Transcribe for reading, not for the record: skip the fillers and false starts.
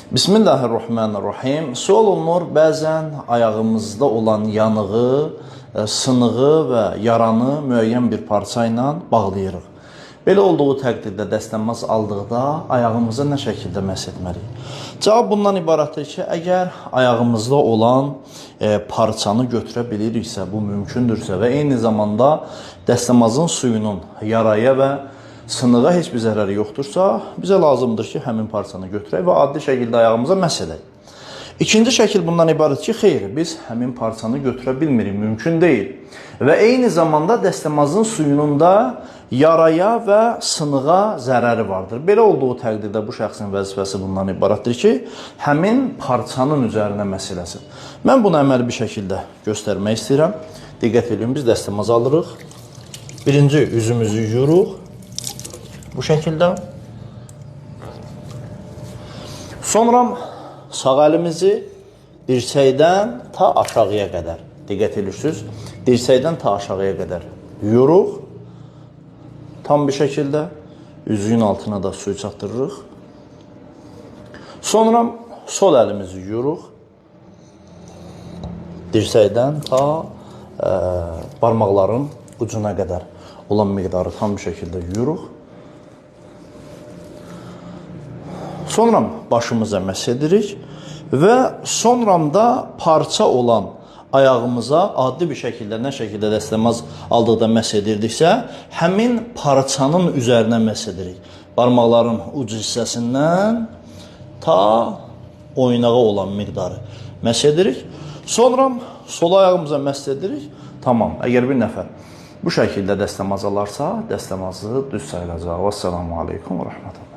Bismillahirrahmanirrahim. Sual olunur, bəzən ayağımızda olan yanığı, sınığı və yaranı müəyyən bir parça ilə bağlayırıq. Belə olduğu təqdirdə dəstəmaz aldıqda ayağımıza nə şəkildə məhz etməliyik? Cavab bundan ibarətdir ki, əgər ayağımızda olan parçanı götürə biliriksə, bu mümkündürsə və eyni zamanda dəstəmazın suyunun yaraya və sınığa heç bir zərəri yoxdursa, bizə lazımdır ki, həmin parçanı götürək və adli şəkildə ayağımıza məhz edək. İkinci şəkil bundan ibarət ki, xeyr, biz həmin parçanı götürə bilmirik, mümkün deyil. Və eyni zamanda dəstəmazın suyunun da yaraya və sınığa zərəri vardır. Belə olduğu təqdirdə bu şəxsin vəzifəsi bundan ibarətdir ki, həmin parçanın üzərinə məhz eləsin. Mən bunu əməli bir şəkildə göstərmək istəyirəm. Diqqət edin, biz dəstəmaz alırıq. Birinci üzümüzü yuyuruq. Bu şəkildə. Sonra sağ əlimizi dirsəkdən ta aşağıya qədər, diqqət edirsiniz, dirsəkdən ta aşağıya qədər yuyuruq. Tam bir şəkildə üzüyün altına da suyu çatdırırıq. Sonra sol əlimizi yuyuruq. Dirsəkdən ta barmaqların ucuna qədər olan miqdarı tam bir şəkildə yuyuruq. Sonra başımıza məhz edirik və sonra da parça olan ayağımıza adli bir şəkildə, nə şəkildə dəstəmaz aldıqda məhz edirdiksə, həmin parçanın üzərinə məhz edirik. Barmaqların ucu hissəsindən ta oynağa olan miqdarı məhz edirik. Sonra sol ayağımıza məhz edirik. Tamam, əgər bir nəfər bu şəkildə dəstəmaz alarsa, dəstəmazı düz sayılacaq. Vəssalamu aleykum və rəhmətullah.